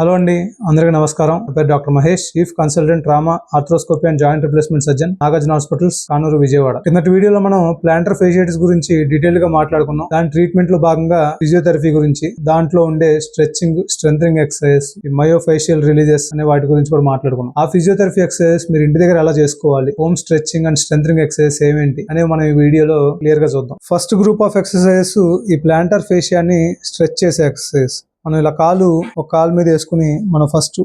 Hello అండి, అందరికీ నమస్కారం. నా పేరు doctor Mahesh, chief consultant trauma, arthroscopy and joint replacement surgeon, Nagarjuna hospitals, Kanuru, Vijayawada. కిందటి వీడియోలో మనం ప్లాంటర్ ఫేషియటిస్ గురించి డీటెయిల్ గా మాట్లాడుకున్నాం. దాని ట్రీట్మెంట్ లో భాగంగా ఫిజియోథెరపీ గురించి, దాంట్లో ఉండే stretching, strengthening exercise, myofascial releases అనే వాటి గురించి కూడా మాట్లాడుకున్నాం. ఆ ఫిజియోథెరపీ ఎక్సర్సైజ్ మీరు ఇంటి దగ్గర ఎలా చేసుకోవాలి, home stretching and strengthening exercise ఏమేంటి అనేవి మనం ఈ వీడియోలో క్లియర్ గా చూద్దాం. ఫస్ట్ గ్రూప్ ఆఫ్ ఎక్సర్సైజెస్ ఈ ప్లాంటర్ ఫేషియాని స్ట్రెచ్ చేసే ఎక్సర్సైజ్. మనం ఇలా ఒక కాలు మీద వేసుకుని మనం ఫస్ట్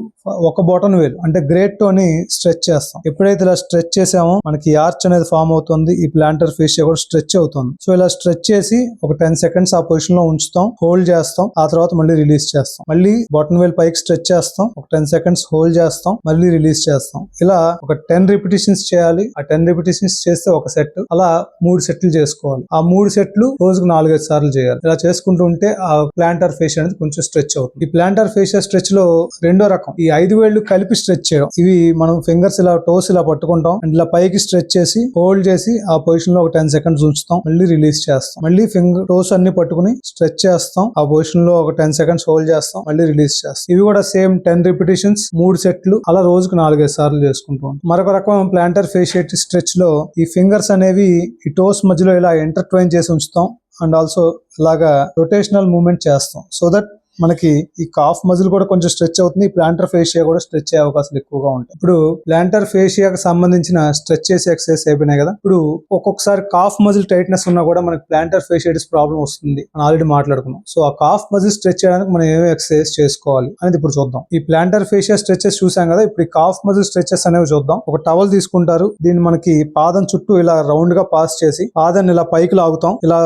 ఒక బొటన్ వేలు అంటే గ్రేట్ తోని స్ట్రెచ్ చేస్తాం. ఎప్పుడైతే ఇలా స్ట్రెచ్ చేసామో మనకి ఆర్చ్ అనేది ఫామ్ అవుతుంది. ఈ ప్లాంటర్ ఫేషియా కూడా స్ట్రెచ్ అవుతుంది. సో ఇలా స్ట్రెచ్ చేసి ఒక 10 seconds ఆ పొజిషన్ లో ఉంచుతాం, హోల్డ్ చేస్తాం, ఆ తర్వాత మళ్ళీ రిలీజ్ చేస్తాం. మళ్ళీ బొటన్ వేలు పైకి స్ట్రెచ్ చేస్తాం, ఒక 10 seconds హోల్డ్ చేస్తాం, మళ్ళీ రిలీజ్ చేస్తాం. ఇలా ఒక 10 repetitions చేయాలి. ఆ 10 repetitions చేస్తే ఒక సెట్, అలా 3 సెట్లు చేసుకోవాలి. ఆ 3 సెట్లు రోజుకు 4-5 సార్లు చేయాలి. ఇలా చేసుకుంటూ ఉంటే ఆ ప్లాంటర్ ఫేషియా అనేది కొంచెం స్ట్రెచ్ అవుతుంది. ఈ ప్లాంటర్ ఫేషియా స్ట్రెచ్ లో రెండో రకం ఈ 5 వేళ్లు కలిపి స్ట్రెచ్ చేయడం. ఇవి మనం ఫింగర్స్ ఇలా టోస్ ఇలా పట్టుకుంటాం అండ్ ఇలా పైకి స్ట్రెచ్ చేసి హోల్డ్ చేసి ఆ పొజిషన్ లో ఒక 10 seconds ఉంచుతాం, మళ్ళీ రిలీజ్ చేస్తాం. మళ్ళీ ఫింగర్ టోస్ అన్ని పట్టుకుని స్ట్రెచ్ చేస్తాం, ఆ పొజిషన్ లో ఒక 10 seconds హోల్డ్ చేస్తాం, మళ్ళీ రిలీజ్ చేస్తాం. ఇవి కూడా సేమ్ 10 repetitions, 3 సెట్లు, అలా రోజుకు 4-5 సార్లు చేసుకుంటాం. మరొక రకం ప్లాంటర్ ఫేషియటిస్ స్ట్రెచ్ లో ఈ ఫింగర్స్ అనేవి ఈ టోస్ మధ్యలో ఇలా ఎంటర్ట్వైన్ చేసి ఉంచుతాం అండ్ ఆల్సో ఇలాగా రొటేషనల్ మూవ్మెంట్ చేస్తాం. సో దట్ మనకి ఈ కాఫ్ మజిల్ కూడా కొంచెం స్ట్రెచ్ అవుతుంది. ఈ ప్లాంటర్ ఫేషియా కూడా స్ట్రెచ్ అయ్యే అవకాశాలు ఎక్కువగా ఉంటాయి. ఇప్పుడు ప్లాంటర్ ఫేషియాకి సంబంధించిన స్ట్రెచ్ చేసే ఎక్సర్సైజ్ అయిపోయినాయి కదా. ఇప్పుడు ఒక్కొక్కసారి కాఫ్ మజిల్ టైట్నెస్ ఉన్నా కూడా మనకి ప్లాంటర్ ఫేషియటిస్ ప్రాబ్లం వస్తుంది అని ఆల్రెడీ మాట్లాడుకున్నాం. సో ఆ కాఫ్ మజిల్ స్ట్రెచ్ చేయడానికి మనం ఏమేమి ఎక్సర్సైజ్ చేసుకోవాలి అనేది ఇప్పుడు చూద్దాం. ఈ ప్లాంటర్ ఫేషియా స్ట్రెచెస్ చూసాం కదా. ఇప్పుడు ఈ కాఫ్ మజిల్ స్ట్రెచెస్ అనేవి చూద్దాం. ఒక టవల్ తీసుకుంటారు, దీన్ని మనకి పాదం చుట్టూ ఇలా రౌండ్ గా పాస్ చేసి పాదాన్ని ఇలా పైకి లాగుతాం. ఇలా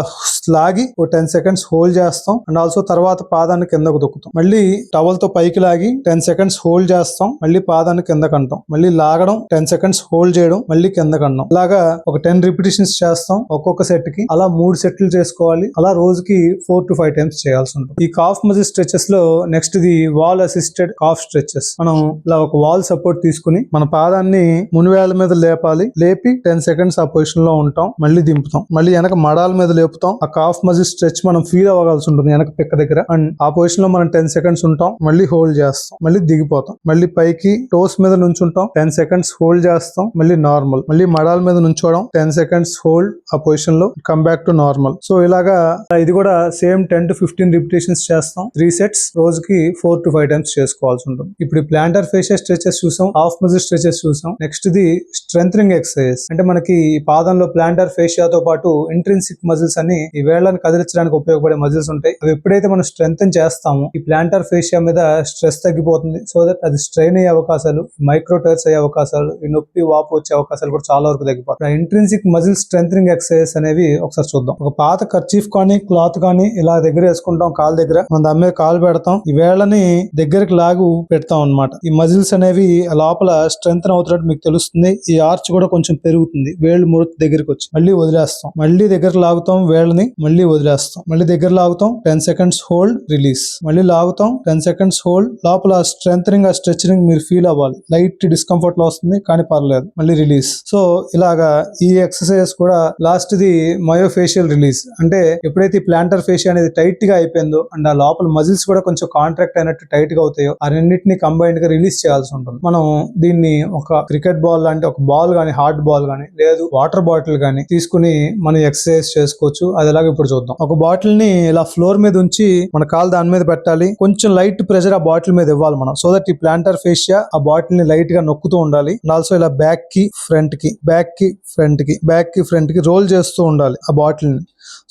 లాగి ఒక 10 seconds హోల్డ్ చేస్తాం అండ్ ఆల్సో తర్వాత పాదాన్ని కిందకు దొక్కుతాం. మళ్ళీ టవల్ తో పైకి లాగి 10 seconds హోల్డ్ చేస్తాం, మళ్ళీ పాదాన్ని కిందకు అంటాం, మళ్ళీ లాగడం, 10 seconds హోల్డ్ చేయడం, మళ్ళీ కిందకు అంటాం. ఇలాగా ఒక 10 repetitions చేస్తాం ఒక్కొక్క సెట్ కి. అలా 3 సెట్లు చేసుకోవాలి. అలా రోజుకి 4 to 5 times చేయాల్సి ఉంటుంది. ఈ కాఫ్ మజిల్ స్ట్రెచెస్ లో next the wall assisted calf stretches. మనం ఇలా ఒక వాల్ సపోర్ట్ తీసుకుని మన పాదాన్ని మునివేళ్ల మీద లేపాలి. లేపి 10 seconds ఆ పొజిషన్ లో ఉంటాం, మళ్ళీ దింపుతాం, మళ్ళీ వెనక మడాల మీద లేపుతాం. ఆ కాఫ్ మజిల్ స్ట్రెచ్ మనం ఫీల్ అవ్వాల్సి ఉంటుంది వెనక పిక్క దగ్గర. అండ్ ఆ పొజిషన్ లో మనం 10 seconds ఉంటాం, మళ్ళీ హోల్డ్ చేస్తాం, మళ్ళీ దిగిపోతాం, మళ్ళీ పైకి టోస్ మీద నుంచుంటాం, 10 seconds హోల్డ్ చేస్తాం, మళ్ళీ నార్మల్, మళ్ళీ మడాల మీద నుంచోవడం, 10 seconds హోల్డ్, ఆ పొజిషన్ లో come back to normal. So ఇలాగా ఇది కూడా సేమ్ 10 to 15 repetitions చేస్తాం. 3 sets, రోజుకి 4 to 5 times చేసుకోవాల్సి ఉంటుంది. ఇప్పుడు ఈ ప్లాంటర్ ఫేషియా స్ట్రెచెస్ చూసాం, హాఫ్ మజిల్ స్ట్రెచెస్ చూసాం. Next the strengthening exercise. అంటే మనకి ఈ పాదంలో ప్లాంటర్ ఫేషియాతో పాటు ఇంట్రిన్సిక్ మజిల్స్ అని ఈ వేళ్లను కదిలించడానికి ఉపయోగపడే మజిల్స్ ఉంటాయి. అవి ఎప్పుడైతే మనం స్ట్రెంథన్ చేస్తామో ఈ ప్లాంటర్ ఫేషియా మీద స్ట్రెస్ తగ్గిపోతుంది. సో దట్ అది స్ట్రెయిన్ అయ్యే అవకాశాలు, మైక్రో టర్స్ అయ్యే అవకాశాలు, ఈ నొప్పి వాపు వచ్చే అవకాశాలు కూడా చాలా వరకు తగ్గిపోతాయి. ఇంట్రిన్సిక్ మజిల్ స్ట్రెంథనింగ్ ఎక్సర్సైజ్ అనేవి ఒకసారి చూద్దాం. ఒక పాత కర్చీఫ్ కానీ క్లాత్ కానీ ఇలా దగ్గర వేసుకుంటాం, కాలు దగ్గర మనం దాని మీద కాలు పెడతాం, ఈ వేళ్ళని దగ్గరికి లాగు పెడతాం అన్నమాట. ఈ మజిల్స్ అనేవి లోపల స్ట్రెంథన్ అవుతున్నట్టు మీకు తెలుస్తుంది. ఈ ఆర్చ్ కూడా కొంచెం పెరుగుతుంది. వేళ్ళు ముడత దగ్గరికి వచ్చి మళ్ళీ వదిలేస్తాం, మళ్ళీ దగ్గర లాగుతాం వేళ్ళని, మళ్ళీ వదిలేస్తాం, మళ్ళీ దగ్గర లాగుతాం, 10 seconds హోల్డ్, రిలీజ్, మళ్ళీ లాగుతాం, 10 seconds హోల్డ్. లోపల స్ట్రెంథనింగ్, ఆ స్ట్రెచింగ్ మీరు ఫీల్ అవ్వాలి. లైట్ డిస్కంఫర్ట్ లో వస్తుంది కానీ పర్లేదు, మళ్ళీ రిలీజ్. సో ఇలాగా ఈ ఎక్సర్సైజ్ కూడా లాస్ట్ ది మయోఫేషియల్ రిలీజ్. అంటే ఎప్పుడైతే ఈ ప్లాంటర్ ఫేషియా అనేది టైట్ గా అయిపోయిందో అండ్ ఆ లోపల మజిల్స్ కూడా కొంచెం కాంట్రాక్ట్ అయినట్టు టైట్ గా అవుతాయో ఆ రెండింటిని కంబైన్డ్ గా రిలీజ్ చేయాల్సి ఉంటుంది. మనం దీన్ని ఒక క్రికెట్ బాల్ లాంటి ఒక బాల్ గానీ, హార్డ్ బాల్ గానీ, లేదు వాటర్ బాటిల్ గానీ తీసుకుని మనం ఎక్సర్సైజ్ చేసుకోవచ్చు. అది ఎలాగో ఇప్పుడు చూద్దాం. ఒక బాటిల్ ని ఇలా ఫ్లోర్ మీద ఉంచి మన కాలు దాని మీద పెట్టాలి. కొంచెం లైట్ ప్రెషర్ ఆ బాటిల్ మీద ఇవ్వాలి మనం. సో దట్ ఈ ప్లాంటర్ ఫేషియా ఆ బాటిల్ ని లైట్ గా నొక్కుతూ ఉండాలి. అండ్ ఆల్సో ఇలా బ్యాక్ కి ఫ్రంట్ కి, బ్యాక్ కి ఫ్రంట్ కి, బ్యాక్ కి ఫ్రంట్ కి రోల్ చేస్తూ ఉండాలి ఆ బాటిల్ ని.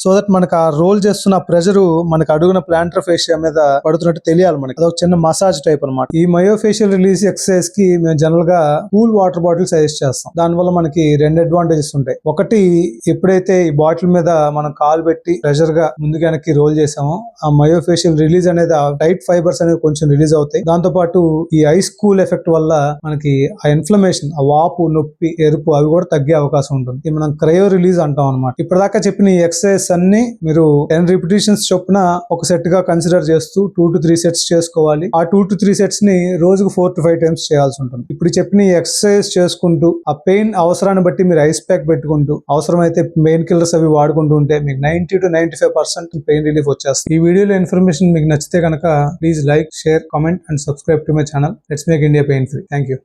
సో దట్ మనకు ఆ రోల్ చేస్తున్న ప్రెషర్ మనకు అడుగున ప్లాంటర్ ఫేషియా మీద పడుతున్నట్టు తెలియాలి మనకి. అదొక చిన్న మసాజ్ టైప్ అనమాట. ఈ మయోఫేషియల్ రిలీజ్ ఎక్సర్సైజ్ కి మేము జనరల్ గా కూల్ వాటర్ బాటిల్ సజెస్ట్ చేస్తాం. దానివల్ల మనకి 2 అడ్వాంటేజెస్ ఉంటాయి. ఒకటి, ఎప్పుడైతే ఈ బాటిల్ మీద మనం కాలు పెట్టి ప్రెషర్ గా ముందుకు వెనక్కి రోల్ చేసామో ఆ మయోఫేషియల్ రిలీజ్ అనేది, ఆ టైట్ ఫైబర్స్ అనేవి కొంచెం రిలీజ్ అవుతాయి. దాంతో పాటు ఈ ఐస్ కూల్ ఎఫెక్ట్ వల్ల మనకి ఆ ఇన్ఫ్లమేషన్, ఆ వాపు, నొప్పి, ఎరుపు అవి కూడా తగ్గే అవకాశం ఉంటుంది. ఇది మనం క్రయో రిలీజ్ అంటాం అనమాట. ఇప్పటిదాకా చెప్పిన ఈ ఎక్సర్సైజ్ ఎక్సర్సైజ్ అన్ని మీరు 10 రిపిటేషన్స్ చొప్పున ఒక సెట్ గా కన్సిడర్ చేస్తూ 2 to 3 సెట్స్ చేసుకోవాలి. ఆ 2 to 3 సెట్స్ ని రోజుకు 4 to 5 టైమ్స్ చేయాల్సి ఉంటుంది. ఇప్పుడు చెప్పిన ఈ ఎక్సర్సైజ్ చేసుకుంటూ ఆ పెయిన్ అవసరాన్ని బట్టి మీరు ఐస్ ప్యాక్ పెట్టుకుంటూ అవసరమైతే పెయిన్ కిల్లర్స్ అవి వాడుకుంటూ ఉంటే మీకు 90 to 95% పెయిన్ రిలీఫ్ వచ్చేస్తుంది. ఈ వీడియోలో ఇన్ఫర్మేషన్ మీకు నచ్చితే కనుక please like, share, comment and subscribe to my channel. Let's make India pain free. Thank you.